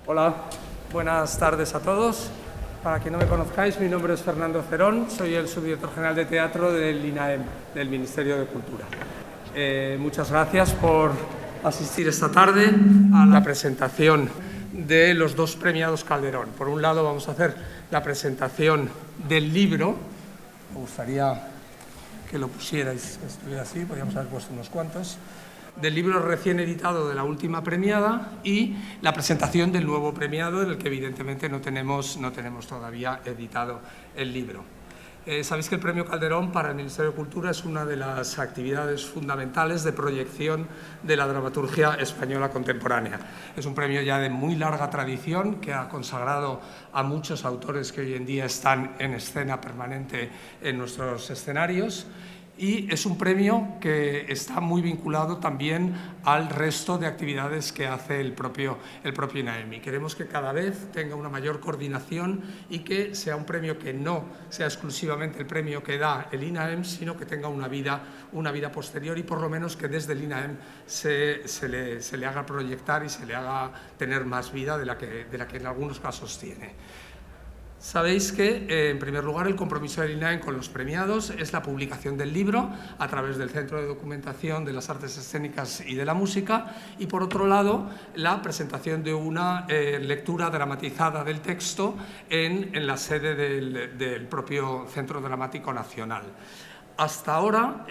Hola, buenas tardes a todos. Para quien no me conozcáis, mi nombre es Fernando Cerón, soy el subdirector general de teatro del INAEM, del Ministerio de Cultura. Muchas gracias por asistir esta tarde a la presentación de los dos premiados Calderón. Por un lado vamos a hacer la presentación del libro. Me gustaría que lo pusierais, que estuviera así, podríamos haber puesto unos cuantos. Del libro recién editado de la última premiada y la presentación del nuevo premiado, en el que evidentemente no tenemos todavía editado el libro. Sabéis que el Premio Calderón para el Ministerio de Cultura es una de las actividades fundamentales de proyección de la dramaturgia española contemporánea. Es un premio ya de muy larga tradición que ha consagrado a muchos autores que hoy en día están en escena permanente en nuestros escenarios. Y es un premio que está muy vinculado también al resto de actividades que hace el propio INAEM. Y queremos que cada vez tenga una mayor coordinación y que sea un premio que no sea exclusivamente el premio que da el INAEM, sino que tenga una vida posterior y por lo menos que desde el INAEM se le haga proyectar y se le haga tener más vida de la que en algunos casos tiene. Sabéis que, en primer lugar, el compromiso del INAEM con los premiados es la publicación del libro a través del Centro de Documentación de las Artes Escénicas y de la Música y, por otro lado, la presentación de una lectura dramatizada del texto en la sede del propio Centro Dramático Nacional. Hasta ahora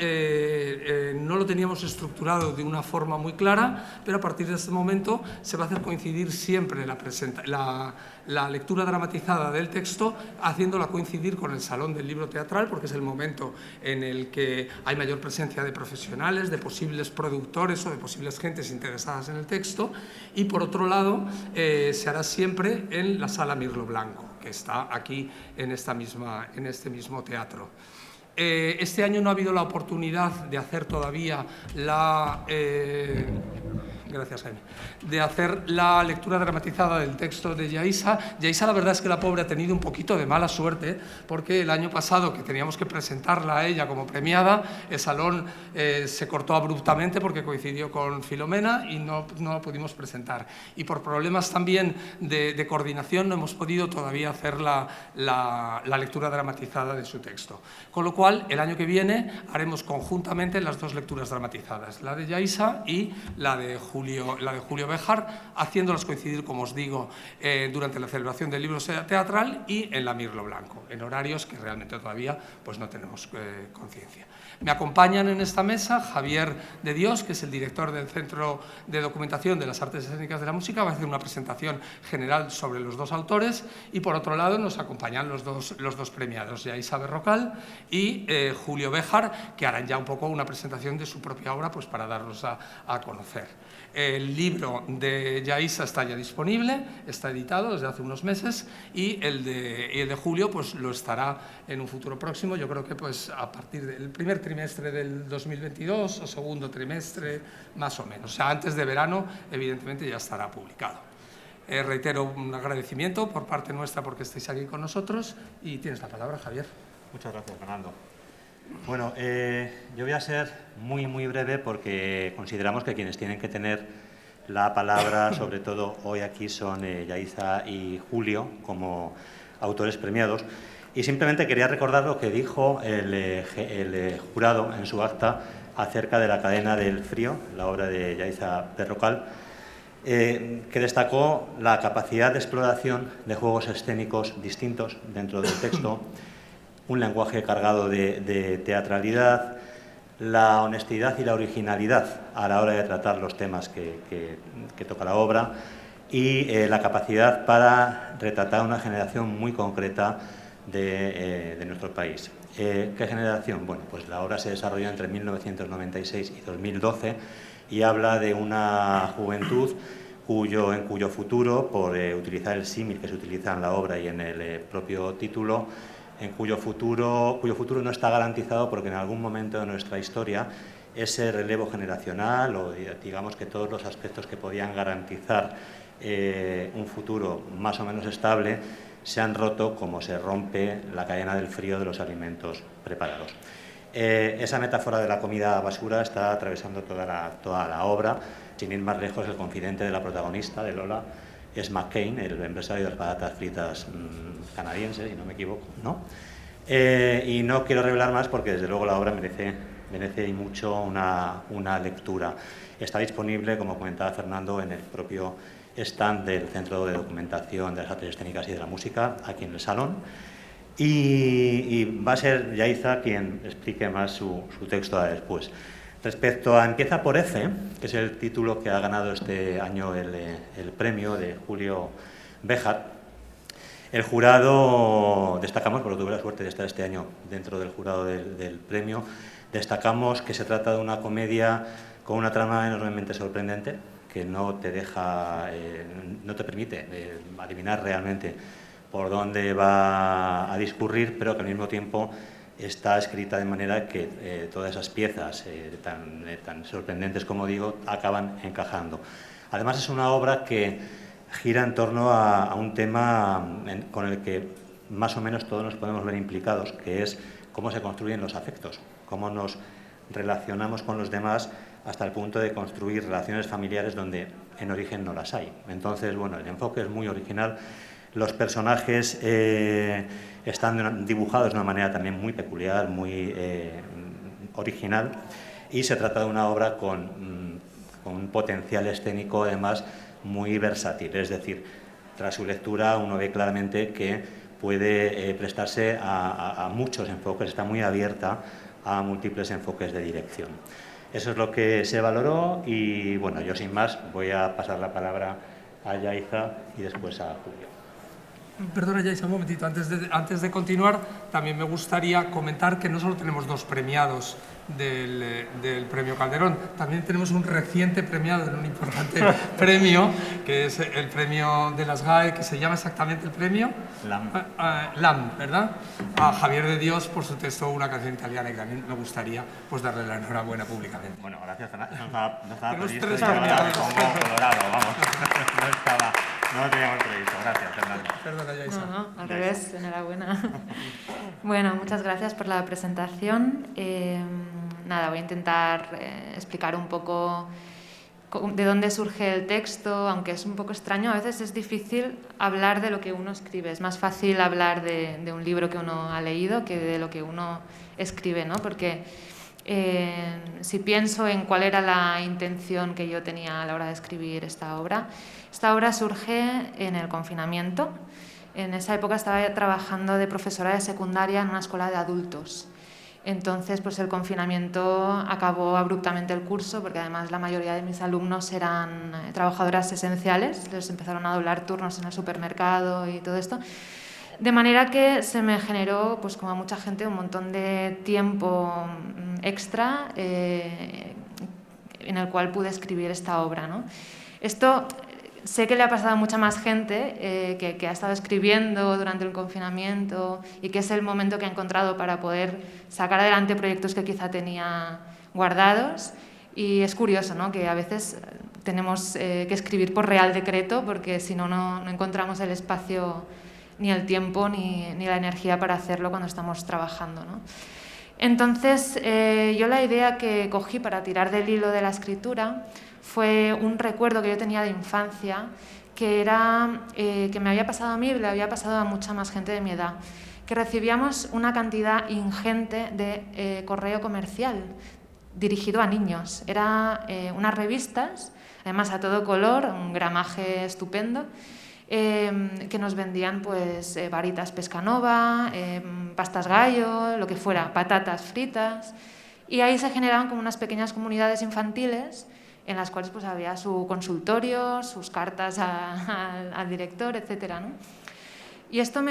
no lo teníamos estructurado de una forma muy clara, pero a partir de este momento se va a hacer coincidir siempre la lectura dramatizada del texto, haciéndola coincidir con el Salón del Libro Teatral, porque es el momento en el que hay mayor presencia de profesionales, de posibles productores o de posibles gentes interesadas en el texto, y por otro lado se hará siempre en la Sala Mirlo Blanco, que está aquí en este mismo teatro. Este año no ha habido la oportunidad de hacer todavía gracias, Jaime, de hacer la lectura dramatizada del texto de Yaiza. Yaiza, la verdad es que la pobre ha tenido un poquito de mala suerte, porque el año pasado que teníamos que presentarla a ella como premiada, el salón se cortó abruptamente porque coincidió con Filomena y no la pudimos presentar. Y por problemas también de coordinación no hemos podido todavía hacer la lectura dramatizada de su texto. Con lo cual, el año que viene haremos conjuntamente las dos lecturas dramatizadas, la de Yaiza y la de Julio Béjar, haciéndolas coincidir, como os digo, durante la celebración del libro teatral y en la Mirlo Blanco, en horarios que realmente todavía pues, no tenemos conciencia. Me acompañan en esta mesa Javier de Dios, que es el director del Centro de Documentación de las Artes Escénicas de la Música, va a hacer una presentación general sobre los dos autores, y por otro lado nos acompañan los dos premiados, Yaiza Berrocal y Julio Béjar, que harán ya un poco una presentación de su propia obra pues, para darlos a conocer. El libro de Yaiza está ya disponible, está editado desde hace unos meses, y el de Julio pues, lo estará en un futuro próximo, yo creo que pues, a partir del primer trimestre del 2022 o segundo trimestre, más o menos. O sea, antes de verano, evidentemente, ya estará publicado. Reitero un agradecimiento por parte nuestra porque estéis aquí con nosotros, y tienes la palabra, Javier. Muchas gracias, Fernando. Bueno, yo voy a ser muy breve porque consideramos que quienes tienen que tener la palabra, sobre todo hoy aquí, son Yaiza y Julio como autores premiados. Y simplemente quería recordar lo que dijo el jurado en su acta acerca de La cadena del frío, la obra de Yaiza Berrocal, que destacó la capacidad de exploración de juegos escénicos distintos dentro del texto, un lenguaje cargado de teatralidad, la honestidad y la originalidad a la hora de tratar los temas que toca la obra y la capacidad para retratar una generación muy concreta de nuestro país. ¿Qué generación? Bueno, pues la obra se desarrolla entre 1996 y 2012 y habla de una juventud en cuyo futuro, por utilizar el símil que se utiliza en la obra y en el propio título, en cuyo futuro no está garantizado porque en algún momento de nuestra historia ese relevo generacional o digamos que todos los aspectos que podían garantizar un futuro más o menos estable se han roto como se rompe la cadena del frío de los alimentos preparados. Esa metáfora de la comida basura está atravesando toda la obra. Sin ir más lejos, el confidente de la protagonista, de Lola, es McCain, el empresario de las patatas fritas canadiense, si no me equivoco, ¿no? Y no quiero revelar más porque desde luego la obra merece mucho una lectura. Está disponible, como comentaba Fernando, en el propio stand del Centro de Documentación de las Artes Escénicas y de la Música, aquí en el Salón. Y va a ser Yaiza quien explique más su texto después. Respecto a Empieza por F, que es el título que ha ganado este año el premio de Julio Béjar, el jurado, destacamos, porque tuve la suerte de estar este año dentro del jurado del premio, destacamos que se trata de una comedia con una trama enormemente sorprendente, que no te permite adivinar realmente por dónde va a discurrir, pero que al mismo tiempo está escrita de manera que todas esas piezas tan sorprendentes como digo acaban encajando. Además es una obra que gira en torno a un tema con el que más o menos todos nos podemos ver implicados, que es cómo se construyen los afectos, cómo nos relacionamos con los demás hasta el punto de construir relaciones familiares donde en origen no las hay. Entonces, bueno, el enfoque es muy original. Los personajes están dibujados de una manera también muy peculiar, muy original, y se trata de una obra con un potencial escénico además muy versátil. Es decir, tras su lectura uno ve claramente que puede prestarse a muchos enfoques, está muy abierta a múltiples enfoques de dirección. Eso es lo que se valoró y bueno, yo sin más voy a pasar la palabra a Yaiza y después a Julio. Perdona, Yaiza, un momentito. Antes de continuar, también me gustaría comentar que no solo tenemos dos premiados del Premio Calderón, también tenemos un reciente premiado en un importante premio, que es el premio de las GAE, que se llama exactamente el premio LAM, ¿verdad? A Javier de Dios por su texto Una canción italiana, y también me gustaría pues darle la enhorabuena públicamente. Bueno, gracias, Fernando. No estaba previsto. Tres premiados. Colorado, vamos. No lo teníamos previsto. Gracias, Fernando. Perdona, Yaiza. No, al revés, enhorabuena. Bueno, muchas gracias por la presentación. Nada, voy a intentar explicar un poco de dónde surge el texto, aunque es un poco extraño. A veces es difícil hablar de lo que uno escribe. Es más fácil hablar de un libro que uno ha leído que de lo que uno escribe, ¿no? Porque si pienso en cuál era la intención que yo tenía a la hora de escribir esta obra surge en el confinamiento. En esa época estaba trabajando de profesora de secundaria en una escuela de adultos. Entonces, pues el confinamiento acabó abruptamente el curso, porque además la mayoría de mis alumnos eran trabajadoras esenciales, les empezaron a doblar turnos en el supermercado y todo esto. De manera que se me generó, pues como a mucha gente, un montón de tiempo extra en el cual pude escribir esta obra, ¿no? Esto sé que le ha pasado a mucha más gente que ha estado escribiendo durante el confinamiento y que es el momento que ha encontrado para poder sacar adelante proyectos que quizá tenía guardados. Y es curioso, ¿no?, que a veces tenemos que escribir por real decreto, porque si no, no encontramos el espacio, ni el tiempo, ni la energía para hacerlo cuando estamos trabajando, ¿no? Entonces, yo la idea que cogí para tirar del hilo de la escritura fue un recuerdo que yo tenía de infancia, que era que me había pasado a mí y le había pasado a mucha más gente de mi edad, que recibíamos una cantidad ingente de correo comercial dirigido a niños. Eran unas revistas, además a todo color, un gramaje estupendo, que nos vendían pues varitas Pescanova, pastas Gallo, lo que fuera, patatas fritas, y ahí se generaban como unas pequeñas comunidades infantiles en las cuales pues había su consultorio, sus cartas al director, etcétera, ¿no? Y esto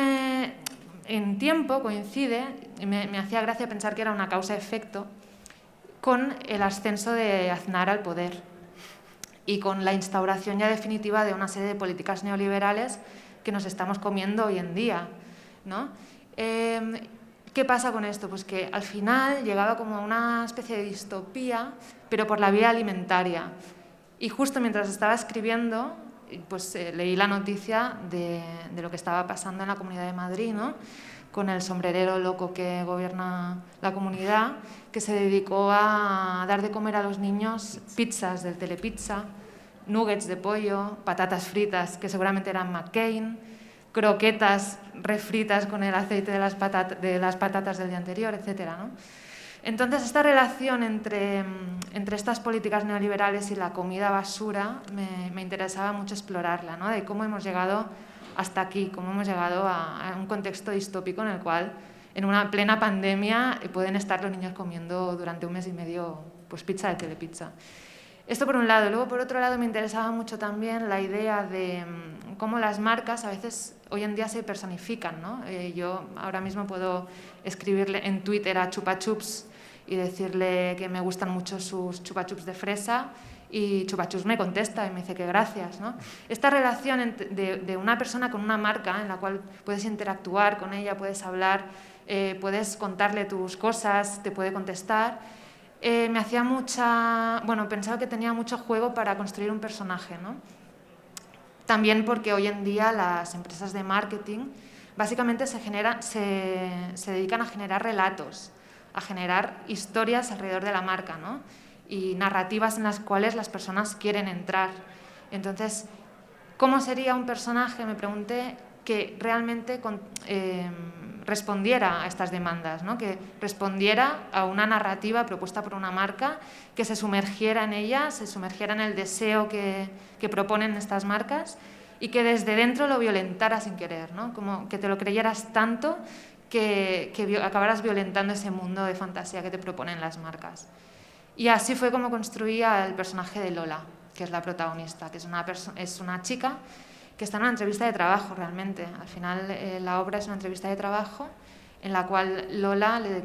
en tiempo coincide, me hacía gracia pensar que era una causa-efecto con el ascenso de Aznar al poder. y con la instauración ya definitiva de una serie de políticas neoliberales que nos estamos comiendo hoy en día, ¿no? ¿Qué pasa con esto? Pues que al final llegaba como una especie de distopía, pero por la vía alimentaria. Y justo mientras estaba escribiendo, pues leí la noticia de lo que estaba pasando en la Comunidad de Madrid, ¿no? Con el sombrerero loco que gobierna la comunidad, que se dedicó a dar de comer a los niños pizzas del Telepizza, nuggets de pollo, patatas fritas, que seguramente eran McCain, croquetas refritas con el aceite de las patatas del día anterior, etc., ¿no? Entonces, esta relación entre estas políticas neoliberales y la comida basura me interesaba mucho explorarla, ¿no? De cómo hemos llegado hasta aquí, cómo hemos llegado a un contexto distópico en el cual, en una plena pandemia, pueden estar los niños comiendo durante un mes y medio pues, pizza de Telepizza. Esto por un lado. Luego, por otro lado, me interesaba mucho también la idea de cómo las marcas a veces hoy en día se personifican, ¿no? Yo ahora mismo puedo escribirle en Twitter a Chupa Chups y decirle que me gustan mucho sus Chupa Chups de fresa, y Chupa Chups me contesta y me dice que gracias, ¿no? Esta relación de una persona con una marca en la cual puedes interactuar con ella, puedes hablar, puedes contarle tus cosas, te puede contestar, me hacía pensaba que tenía mucho juego para construir un personaje, ¿no? También porque hoy en día las empresas de marketing básicamente se dedican a generar relatos, a generar historias alrededor de la marca, ¿no? Y narrativas en las cuales las personas quieren entrar. Entonces, ¿cómo sería un personaje, me pregunté, que realmente respondiera a estas demandas, ¿no? Que respondiera a una narrativa propuesta por una marca, que se sumergiera en ella, se sumergiera en el deseo que proponen estas marcas y que desde dentro lo violentara sin querer, ¿no? Como que te lo creyeras tanto que acabaras violentando ese mundo de fantasía que te proponen las marcas. Y así fue como construía el personaje de Lola, que es la protagonista, que es una chica que está en una entrevista de trabajo realmente. Al final la obra es una entrevista de trabajo en la cual Lola le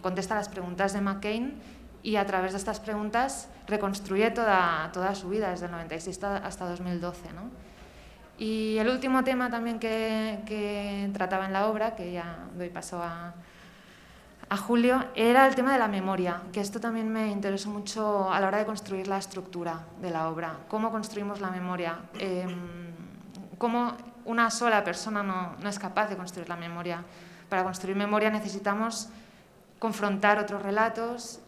contesta las preguntas de McCain y a través de estas preguntas reconstruye toda su vida desde el 96 hasta 2012, ¿no? Y el último tema también que trataba en la obra, que ya doy paso a Julio, era el tema de la memoria, que esto también me interesó mucho a la hora de construir la estructura de la obra. ¿Cómo construimos la memoria? Cómo una sola persona no es capaz de construir la memoria. Para construir memoria necesitamos confrontar otros relatos,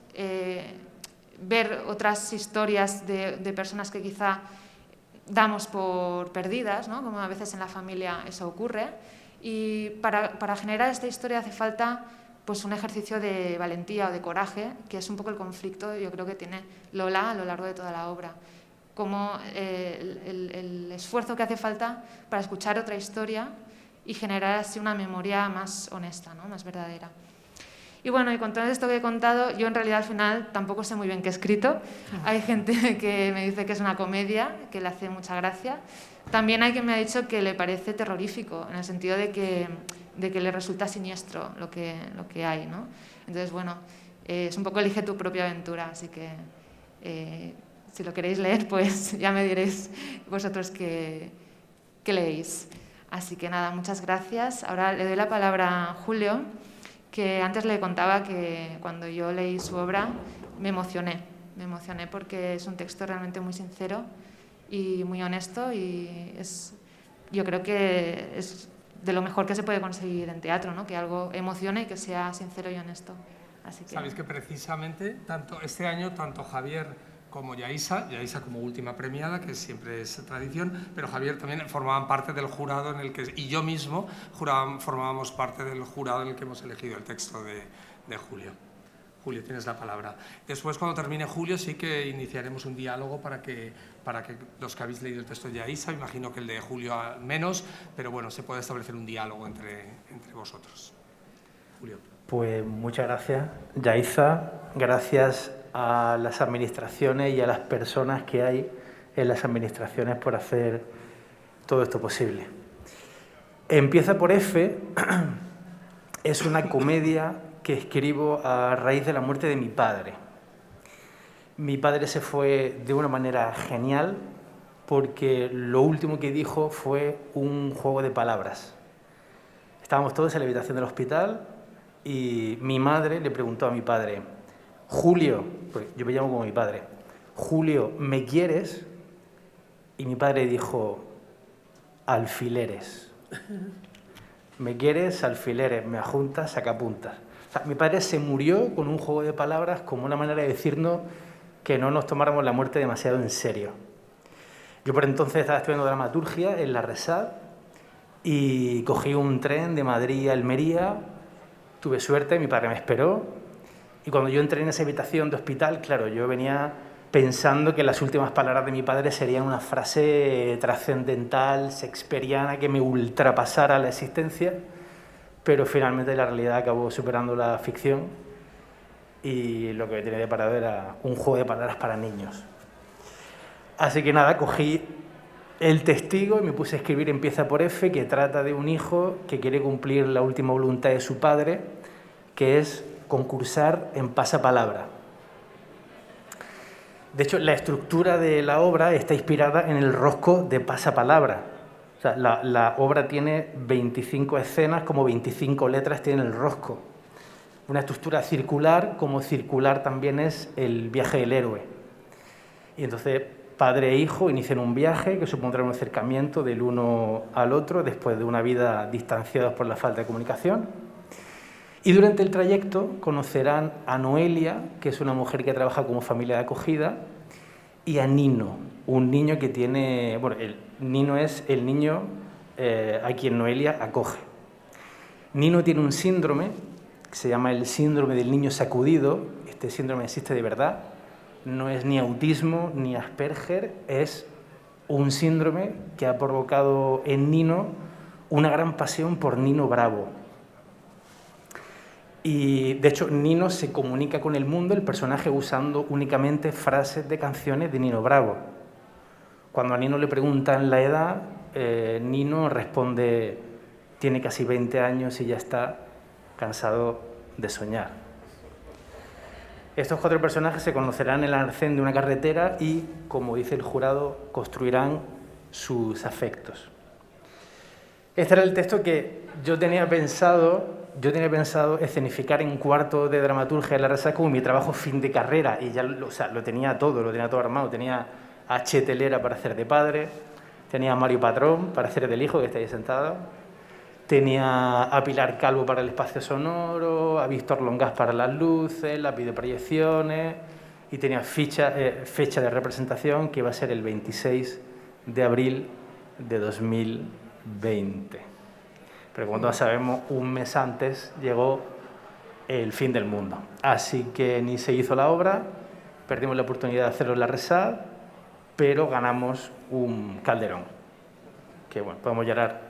ver otras historias de personas que quizá damos por perdidas, ¿no? Como a veces en la familia eso ocurre. Y para generar esta historia hace falta pues, un ejercicio de valentía o de coraje, que es un poco el conflicto, yo creo que tiene Lola a lo largo de toda la obra. Como el esfuerzo que hace falta para escuchar otra historia y generar así una memoria más honesta, ¿no? Más verdadera. Y bueno, y con todo esto que he contado, yo en realidad al final tampoco sé muy bien qué he escrito. Hay gente que me dice que es una comedia, que le hace mucha gracia. También hay quien me ha dicho que le parece terrorífico, en el sentido de que le resulta siniestro lo que hay, ¿no? Entonces, bueno, es un poco elige tu propia aventura, así que si lo queréis leer, pues ya me diréis vosotros qué leéis. Así que nada, muchas gracias. Ahora le doy la palabra a Julio, que antes le contaba que cuando yo leí su obra me emocioné porque es un texto realmente muy sincero y muy honesto y yo creo que es de lo mejor que se puede conseguir en teatro, ¿no? Que algo emocione y que sea sincero y honesto. Así que... Sabéis que precisamente este año tanto Javier como Yaisa como última premiada, que siempre es tradición, pero Javier también formaban parte del jurado y yo mismo formábamos parte del jurado en el que hemos elegido el texto de Julio. Julio, tienes la palabra. Después, cuando termine Julio, sí que iniciaremos un diálogo para que los que habéis leído el texto de Yaisa, imagino que el de Julio al menos, pero bueno, se puede establecer un diálogo entre vosotros. Julio. Pues muchas gracias, Yaisa. Gracias a las administraciones y a las personas que hay en las administraciones por hacer todo esto posible. Empieza por F. Es una comedia que escribo a raíz de la muerte de mi padre. Mi padre se fue de una manera genial porque lo último que dijo fue un juego de palabras. Estábamos todos en la habitación del hospital y mi madre le preguntó a mi padre, Julio, pues yo me llamo como mi padre, Julio, ¿me quieres? Y mi padre dijo, alfileres. ¿Me quieres? Alfileres. Me ajuntas, sacapuntas. O sea, mi padre se murió con un juego de palabras como una manera de decirnos que no nos tomáramos la muerte demasiado en serio. Yo por entonces estaba estudiando dramaturgia en la RESAD y cogí un tren de Madrid a Almería. Tuve suerte, mi padre me esperó. Y cuando yo entré en esa habitación de hospital, claro, yo venía pensando que las últimas palabras de mi padre serían una frase trascendental, shakespeariana, que me ultrapasara la existencia, pero finalmente la realidad acabó superando la ficción y lo que tenía deparado era un juego de palabras para niños. Así que nada, cogí el testigo y me puse a escribir Empieza por F, que trata de un hijo que quiere cumplir la última voluntad de su padre, que es concursar en pasapalabra. De hecho, la estructura de la obra está inspirada en el rosco de pasapalabra. O sea, la obra tiene 25 escenas, como 25 letras tiene el rosco. Una estructura circular, como circular también es el viaje del héroe. Y entonces, padre e hijo inician un viaje que supondrá un acercamiento del uno al otro después de una vida distanciados por la falta de comunicación. Y durante el trayecto conocerán a Noelia, que es una mujer que trabaja como familia de acogida, y a Nino, un niño que tiene... Bueno, Nino es el niño a quien Noelia acoge. Nino tiene un síndrome que se llama el síndrome del niño sacudido. Este síndrome existe de verdad. No es ni autismo ni Asperger, es un síndrome que ha provocado en Nino una gran pasión por Nino Bravo. Y, de hecho, Nino se comunica con el mundo, el personaje, usando únicamente frases de canciones de Nino Bravo. Cuando a Nino le preguntan la edad, Nino responde, tiene casi 20 años y ya está cansado de soñar. Estos 4 personajes se conocerán en el arcén de una carretera y, como dice el jurado, construirán sus afectos. Este era el texto que yo tenía pensado escenificar en cuarto de dramaturgia de la RESAC como mi trabajo fin de carrera, y ya lo tenía todo armado. Tenía a Che Telera para hacer de padre, tenía a Mario Patrón para hacer del hijo, que está ahí sentado, tenía a Pilar Calvo para el espacio sonoro, a Víctor Longas para las luces, las videoproyecciones, y tenía fecha de representación que iba a ser el 26 de abril de 2020. Pero como todos sabemos, un mes antes llegó el fin del mundo. Así que ni se hizo la obra, perdimos la oportunidad de hacerlo en la RESAD, pero ganamos un calderón, que bueno, podemos llorar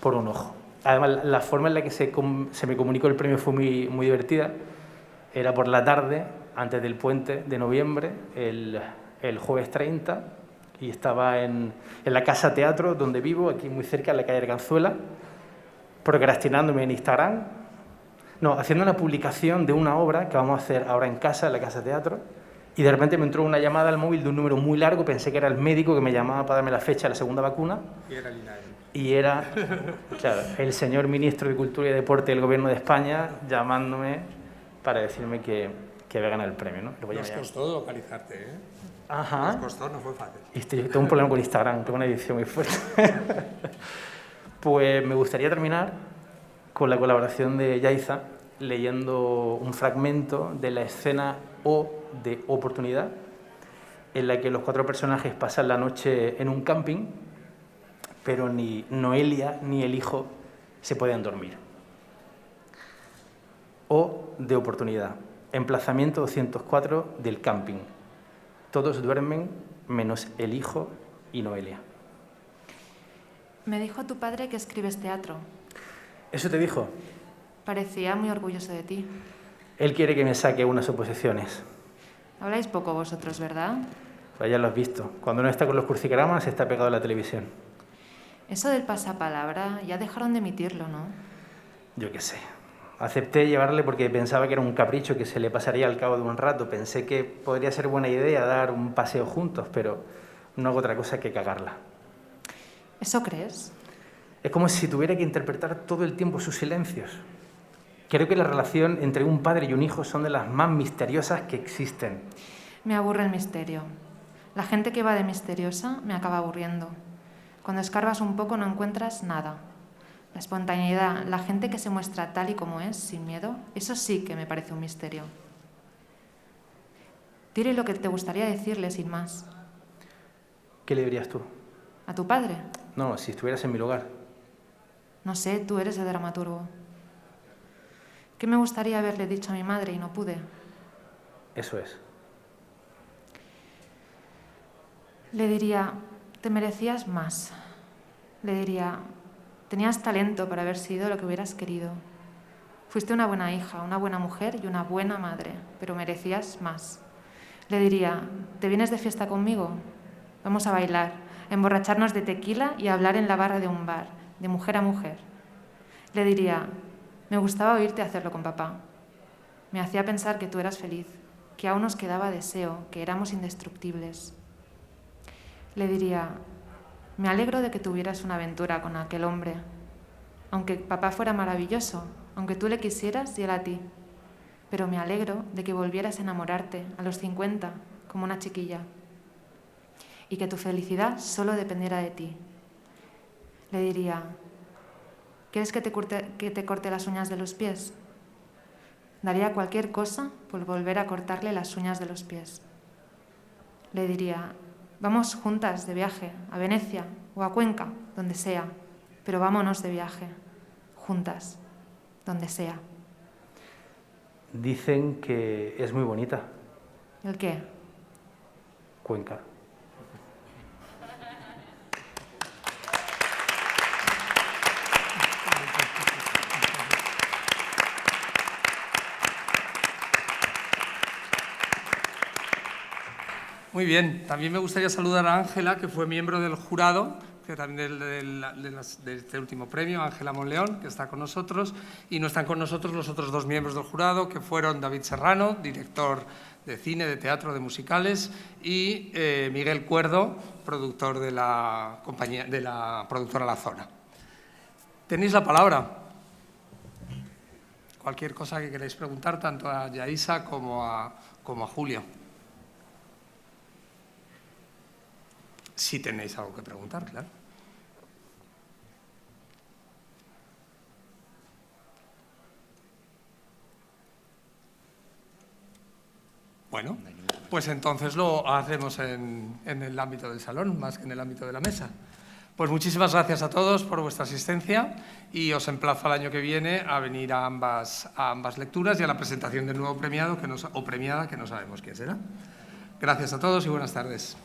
por un ojo. Además, la forma en la que se me comunicó el premio fue muy divertida. Era por la tarde, antes del puente de noviembre, el jueves 30, y estaba en la Casa Teatro, donde vivo, aquí muy cerca, en la calle Arganzuela, procrastinándome en Instagram, haciendo una publicación de una obra que vamos a hacer ahora en casa, en la Casa Teatro, y de repente me entró una llamada al móvil de un número muy largo, pensé que era el médico que me llamaba para darme la fecha de la segunda vacuna. Y era el INAEM. Y era, claro, el señor ministro de Cultura y Deporte del Gobierno de España llamándome para decirme que había ganado el premio, ¿no? Nos costó localizarte, ¿eh? Ajá. Nos costó, no fue fácil. Y tengo un problema con Instagram, tengo una edición muy fuerte. Pues me gustaría terminar con la colaboración de Yaiza, leyendo un fragmento de la escena O de Oportunidad, en la que los 4 personajes pasan la noche en un camping, pero ni Noelia ni el hijo se pueden dormir. O de Oportunidad, emplazamiento 204 del camping. Todos duermen menos el hijo y Noelia. Me dijo tu padre que escribes teatro. ¿Eso te dijo? Parecía muy orgulloso de ti. Él quiere que me saque unas oposiciones. Habláis poco vosotros, ¿verdad? Pues ya lo has visto. Cuando no está con los crucigramas, está pegado a la televisión. Eso del pasapalabra, ya dejaron de emitirlo, ¿no? Yo qué sé. Acepté llevarle porque pensaba que era un capricho que se le pasaría al cabo de un rato. Pensé que podría ser buena idea dar un paseo juntos, pero no hago otra cosa que cagarla. ¿Eso crees? Es como si tuviera que interpretar todo el tiempo sus silencios. Creo que la relación entre un padre y un hijo son de las más misteriosas que existen. Me aburre el misterio. La gente que va de misteriosa me acaba aburriendo. Cuando escarbas un poco no encuentras nada. La espontaneidad, la gente que se muestra tal y como es, sin miedo, eso sí que me parece un misterio. Dile lo que te gustaría decirle sin más. ¿Qué le dirías tú? ¿A tu padre? No, si estuvieras en mi lugar. No sé, tú eres el dramaturgo. ¿Qué me gustaría haberle dicho a mi madre y no pude? Eso es. Le diría, te merecías más. Le diría, tenías talento para haber sido lo que hubieras querido. Fuiste una buena hija, una buena mujer y una buena madre, pero merecías más. Le diría, ¿te vienes de fiesta conmigo? Vamos a bailar, a emborracharnos de tequila y a hablar en la barra de un bar, de mujer a mujer. Le diría, me gustaba oírte hacerlo con papá. Me hacía pensar que tú eras feliz, que aún nos quedaba deseo, que éramos indestructibles. Le diría, me alegro de que tuvieras una aventura con aquel hombre, aunque papá fuera maravilloso, aunque tú le quisieras y él a ti. Pero me alegro de que volvieras a enamorarte a los 50, como una chiquilla, y que tu felicidad solo dependiera de ti. Le diría, ¿quieres que te corte las uñas de los pies? Daría cualquier cosa por volver a cortarle las uñas de los pies. Le diría, vamos juntas de viaje a Venecia o a Cuenca, donde sea, pero vámonos de viaje, juntas, donde sea. Dicen que es muy bonita. ¿El qué? Cuenca. Muy bien, también me gustaría saludar a Ángela, que fue miembro del jurado, que también de este último premio, Ángela Monleón, que está con nosotros, y no están con nosotros los otros dos miembros del jurado, que fueron David Serrano, director de cine, de teatro, de musicales, y Miguel Cuerdo, productor de la compañía, de la productora La Zona. Tenéis la palabra. Cualquier cosa que queráis preguntar, tanto a Yaisa como a Julio. Si tenéis algo que preguntar, claro. Bueno, pues entonces lo hacemos en el ámbito del salón, más que en el ámbito de la mesa. Pues muchísimas gracias a todos por vuestra asistencia y os emplazo al año que viene a venir a ambas lecturas y a la presentación del nuevo premiado o premiada, que no sabemos quién será. Gracias a todos y buenas tardes.